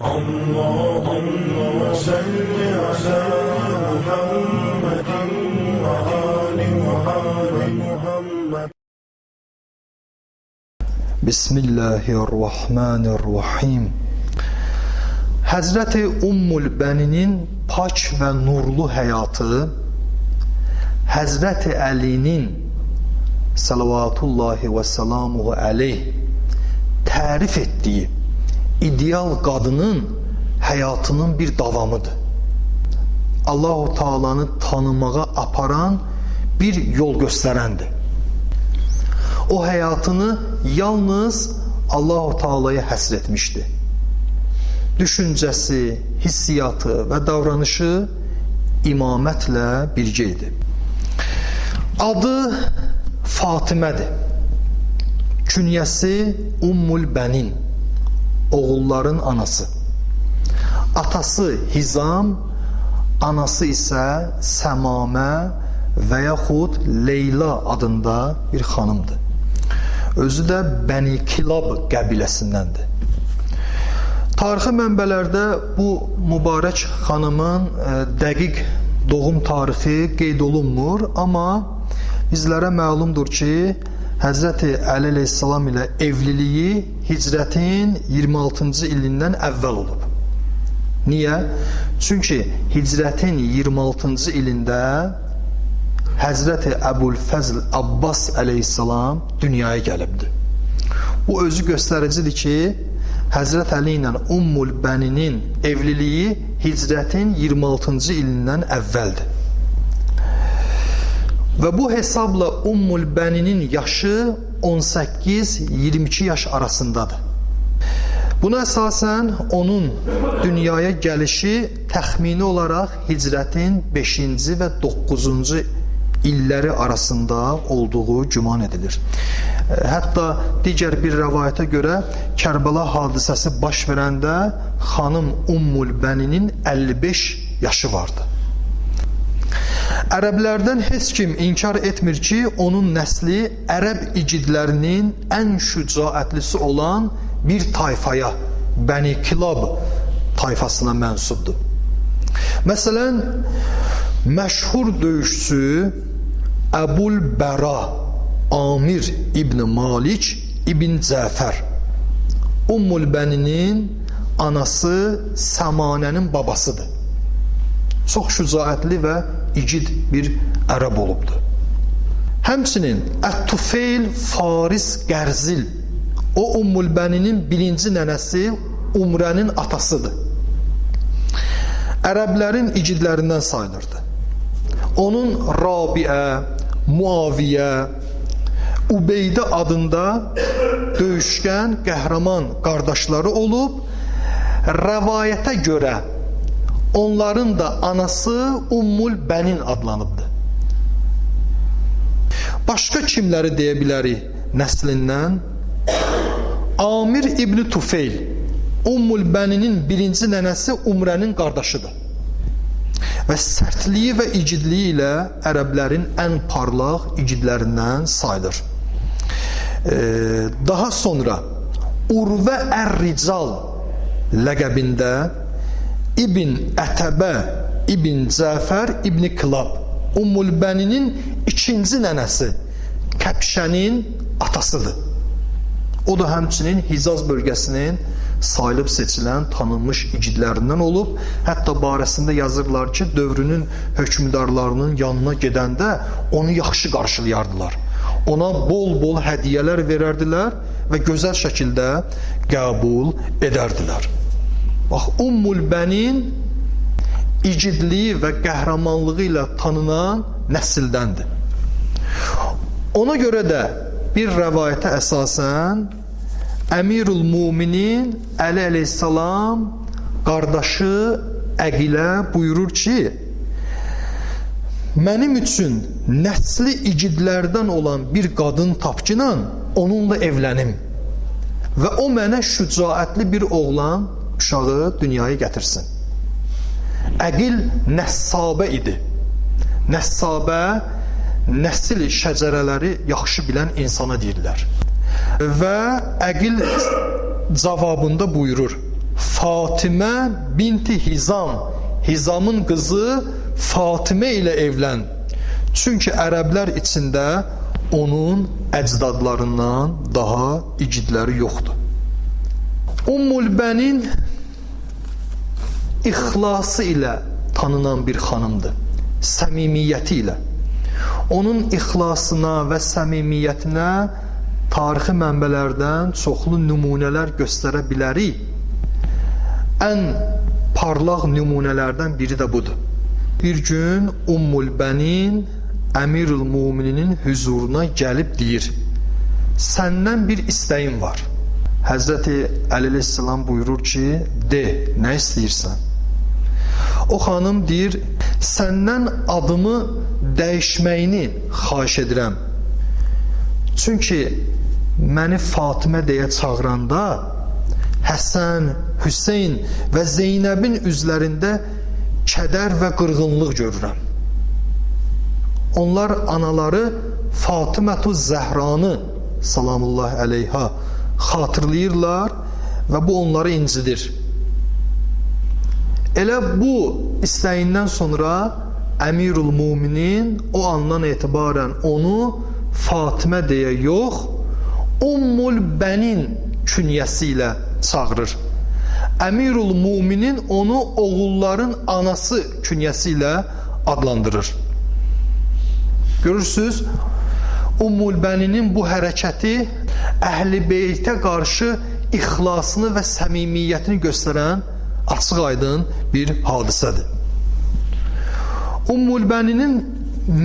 اللهم صل على محمد وآل محمد. Bismillahirrahmanirrahim. Həzrəti Ummul Bəninin pak və nurlu həyatı, Həzrəti Əlinin salavatullahi və salamuhu əleyh tərif etdiyi ideal qadının həyatının bir davamıdır. Allah-u Teala'nı tanımağa aparan bir yol göstərəndir. O həyatını yalnız Allah-u Teala'ya həsr etmişdi. Düşüncəsi, hissiyatı və davranışı imamətlə birgə idi. Adı Fatimədir. Künyəsi Ummul Bənin, oğulların anası. Atası Hizam, anası isə Səmamə və yaxud Leyla adında bir xanımdır. Özü də Bəni Kilab qəbiləsindəndir. Tarixi mənbələrdə bu mübarək xanımın dəqiq doğum tarixi qeyd olunmur, amma bizlərə məlumdur ki, Həzrəti Əli əleyhissalam ilə evliliyi hicrətin 26-cı ilindən əvvəl olub. Niyə? Çünki hicrətin 26-cı ilində Həzrəti Əbulfəzl Abbas əleyhissalam dünyaya gəlibdir. Bu özü göstəricidir ki, Həzrət Əli ilə Ummul Bəninin evliliyi hicrətin 26-cı ilindən əvvəldir. Və bu hesabla Ummul Bəninin yaşı 18-22 yaş arasındadır. Buna əsasən onun dünyaya gəlişi təxmini olaraq hicrətin 5-ci və 9-cu illəri arasında olduğu güman edilir. Hətta digər bir rəvayətə görə Kərbəla hadisəsi baş verəndə xanım Ummul Bəninin 55 yaşı vardı. Ərəblərdən heç kim inkar etmir ki, onun nəsli ərəb igidlərinin ən şücaətlisi olan bir tayfaya, Bəni Kilab tayfasına mənsubdur. Məsələn, məşhur döyüşçü Əbul Bəra Amir İbn Malik İbn Cəfər, Ummul Bəninin anası Səmanənin babasıdır. Çox şücaətli və igid bir ərəb olubdur. Həmçinin Ət-Tufeyl Faris Qərzil, o Ummul Bəninin birinci nənəsi Umrənin atasıdır. Ərəblərin igidlərindən sayılırdı. Onun Rabiə, Muaviyə, Ubeydə adında döyüşkən, qəhrəman qardaşları olub, rəvayətə görə onların da anası Ummul Bənin adlanıbdır. Başqa kimləri deyə bilərik nəslindən? Amir İbn Tufeyl, Ummul Bəninin birinci nənəsi Umrənin qardaşıdır. Və sərtliyi və igidliyi ilə ərəblərin ən parlaq igidlərindən sayılır. Daha sonra Urvə Ər-Rical ləqəbində İbn Ətəbə İbn Cəfər İbn Kilab, Ummul Bəninin ikinci nənəsi, Kəbşənin atasıdır. O da həmçinin Hicaz bölgəsinin sayılıb seçilən, tanınmış igidlərindən olub. Hətta barəsində yazırlar ki, dövrünün hökmdarlarının yanına gedəndə onu yaxşı qarşılayardılar. Ona bol-bol hədiyyələr verərdilər və gözəl şəkildə qəbul edərdilər. Bax, Ummul Bənin igidliyi və qəhrəmanlığı ilə tanınan nəsildəndir. Ona görə də bir rəvayətə əsasən Əmirul Müminin Əli əleyhissalam qardaşı Əqilə buyurur ki, mənim üçün nəsli igidlərdən olan bir qadın tapcınan onunla evlənim və o mənə şücaətli bir oğlan uşağı dünyaya gətirsin. Əqil Nəssabə idi. Nəssabə nəsil şəcərələri yaxşı bilən insana deyirlər. Və Əqil cavabında buyurur: Fatimə binti Hizam, Hizamın qızı Fatimə ilə evlən. Çünki ərəblər içində onun əcdadlarından daha igidləri yoxdur. Ummul-Bənin ixlası ilə tanınan bir xanımdır, səmimiyyəti ilə. Onun ixlasına və səmimiyyətinə tarixi mənbələrdən çoxlu nümunələr göstərə bilərik. Ən parlaq nümunələrdən biri də budur. Bir gün Ummul-Bənin Əmirül Mumininin huzuruna gəlib deyir: səndən bir istəyim var. Həzrəti Əli əleyhissalam buyurur ki, de, nə istəyirsən? O xanım deyir, səndən adımı dəyişməyini xahiş edirəm. Çünki məni Fatimə deyə çağıranda Həsən, Hüseyn və Zeynəbin üzlərində kədər və qırğınlıq görürəm. Onlar anaları Fatimətü Zəhranı salamullahi əleyha xatırlayırlar və bu onları incidir. Elə bu istəyindən sonra Əmirül Muminin o andan etibarən onu Fatimə deyə yox, Ummul-Bənin künyəsi ilə çağırır. Əmirül Muminin onu oğulların anası künyəsi ilə adlandırır. Görürsünüz, Ummul-Bəninin bu hərəkəti Əhl-i Beytə qarşı ixlasını və səmimiyyətini göstərən açıq-aydın bir hadisədir. Ummul-Bəninin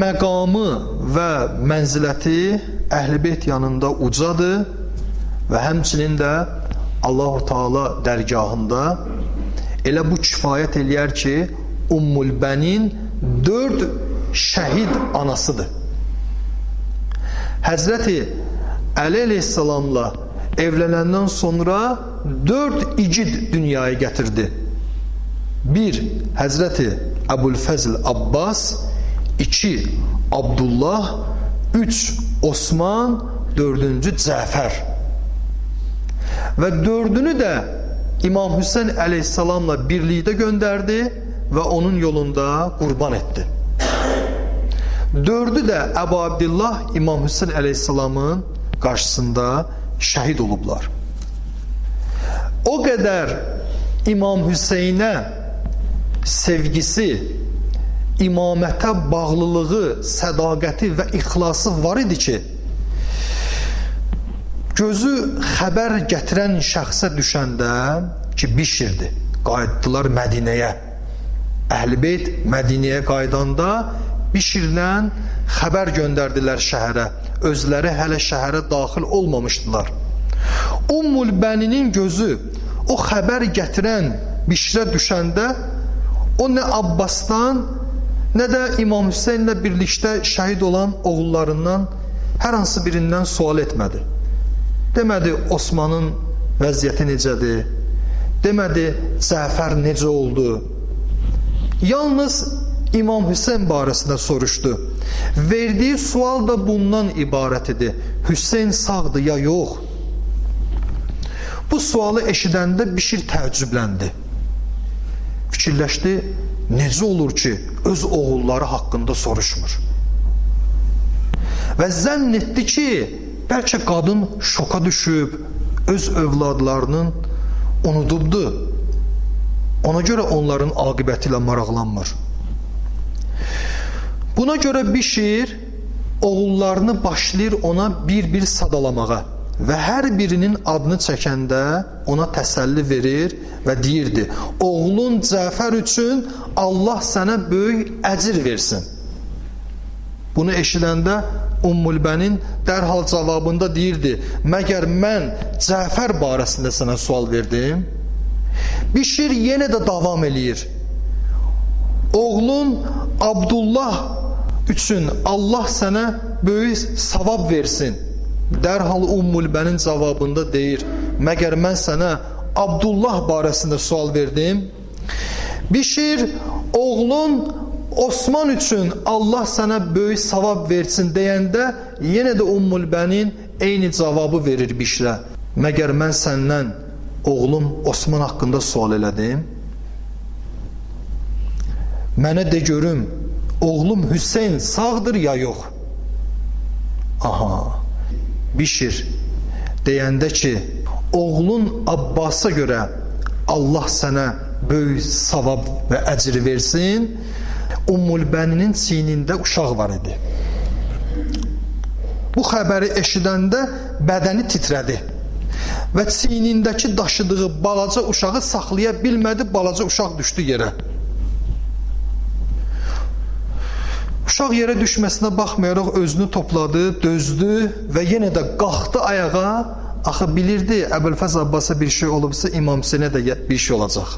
məqamı və mənziləti Əhl-i Beyt yanında ucadır və həmçinin də Allah-u Teala dərgahında elə bu kifayət eləyər ki, Ummul-Bənin 4 şəhid anasıdır. Həzrəti Əli əleyhissalamla evlənəndən sonra 4 igid dünyaya gətirdi. 1. Həzrəti Əbulfəzl Abbas, 2. Abdullah, 3. Osman, 4. Cəfər. Və 4-ünü də İmam Hüseyn əleyhissalamla birlikdə göndərdi və onun yolunda qurban etdi. 4-ü də Əbu Abdillah İmam Hüseyn əleyhissalamın qarşısında şəhid olublar. O qədər İmam Hüseynə sevgisi, imamətə bağlılığı, sədaqəti və ixlası var idi ki, gözü xəbər gətirən şəxsə düşəndə ki, Bişirdir, qayıtdılar Mədinəyə. Əhl-i Beyt Mədinəyə qaydanda Bişirdən xəbər göndərdilər şəhərə. Özləri hələ şəhərə daxil olmamışdılar. Ummul-Bəninin gözü o xəbər gətirən Bişrə düşəndə o nə Abbasdan, nə də İmam Hüseynlə birlikdə şəhid olan oğullarından hər hansı birindən sual etmədi. Demədi Osmanın vəziyyəti necədir? Demədi Cəfər necə oldu? Yalnız İmam Hüseyn barəsində soruşdu. Verdiyi sual da bundan ibarət idi. Hüseyn sağdır ya yox? Bu sualı eşidəndə Bişir təəccübləndi. Fikirləşdi, necə olur ki, öz oğulları haqqında soruşmur? Və zənn etdi ki, bəlkə qadın şoka düşüb, öz övladlarının unudubdu. Ona görə onların aqibəti ilə maraqlanmır. Buna görə Bişir oğullarını başlayır ona bir-bir sadalamağa və hər birinin adını çəkəndə ona təsəlli verir və deyirdi, oğlun Cəfər üçün Allah sənə böyük əcir versin. Bunu eşidəndə Ummul-Bənin dərhal cavabında deyirdi, məgər mən Cəfər barəsində sənə sual verdim? Bişir yenə də davam eləyir. Oğlun Abdullah üçün Allah sənə böyük savab versin. Dərhal Ummul-Bənin cavabında deyir, məgər mən sənə Abdullah barəsində sual verdim? Bişir, oğlun Osman üçün Allah sənə böyük savab versin deyəndə yenə də Ummul-Bənin eyni cavabı verir Bişrə. Məgər mən səndən oğlum Osman haqqında sual elədim. Mənə de görüm, oğlum Hüseyn sağdır ya yox? Aha, Bişir deyəndə ki, oğlun Abbasa görə Allah sənə böyük savab və əcr versin, Ummul-Bəninin çiynində uşaq var idi. Bu xəbəri eşidəndə bədəni titrədi və çiynindəki daşıdığı balaca uşağı saxlaya bilmədi, balaca uşaq düşdü yerə. Uşaq yerə düşməsinə baxmayaraq özünü topladı, dözdü və yenə də qalxdı ayağa. Axı bilirdi, Əbülfəz Abbasa bir şey olubsa, İmam Hüseynə də bir şey olacaq.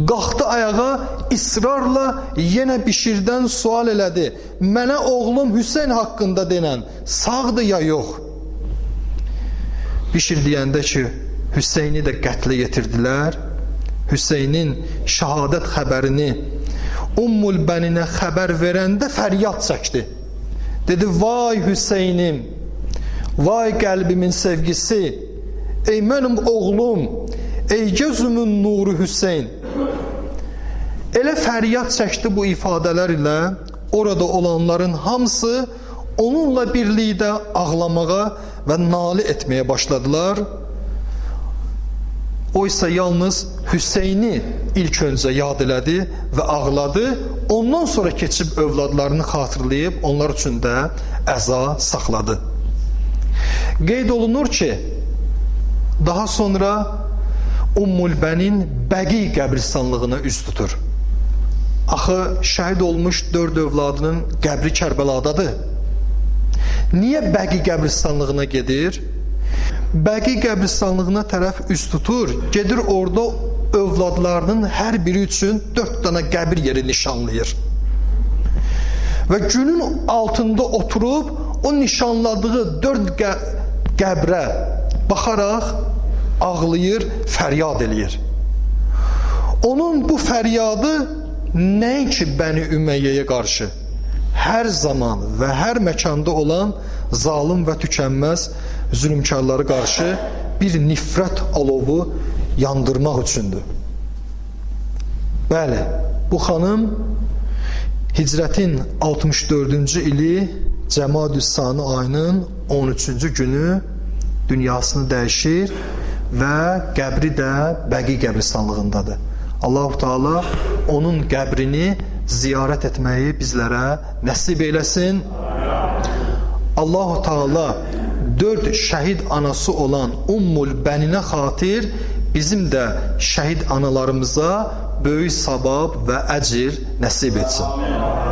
Qalxdı ayağa, israrla yenə Bişirdən sual elədi. Mənə oğlum Hüseyn haqqında denən sağdır ya yox? Bişir deyəndə ki, Hüseyni də qətlə yetirdilər. Hüseynin şəhadət xəbərini Ummul-Bəninə xəbər verəndə fəryad çəkdi. Dedi, vay Hüseynim, vay qəlbimin sevgisi, ey mənim oğlum, ey gözümün nuru Hüseyn. Elə fəryad çəkdi bu ifadələr ilə, orada olanların hamısı onunla birlikdə ağlamağa və nalə etməyə başladılar. Oysa yalnız Hüseyni ilk öncə yad elədi və ağladı. Ondan sonra keçib övladlarını xatırlayıb onlar üçün də əza saxladı. Qeyd olunur ki, daha sonra Ummul-Bənin Bəqi qəbristanlığına üz tutur. Axı şəhid olmuş 4 övladının qəbri Kərbəladadır. Niyə Bəqi qəbristanlığına gedir? Bəqi qəbristanlığına tərəf üz tutur, gedir orada övladlarının hər biri üçün 4 dənə qəbir yeri nişanlayır. Və günün altında oturub o nişanladığı 4 qəbrə baxaraq ağlayır, fəryad eləyir. Onun bu fəryadı nəinki Bəni Üməyyəyə qarşı, hər zaman və hər məkanda olan zalim və tükənməz zülmkarları qarşı bir nifrət alovu yandırmaq üçündür. Bəli, bu xanım Hicrətin 64-cü ili Cəmadüs-Sani ayının 13-cü günü dünyasını dəyişir və qəbri də Bəqi qəbristanlığındadır. Allah-u Teala onun qəbrini ziyarət etməyi bizlərə nəsib eyləsin. Allah-u Teala 4 şəhid anası olan Ummul-Bəninə xatir bizim də şəhid analarımıza böyük savab və əcr nəsib etsin.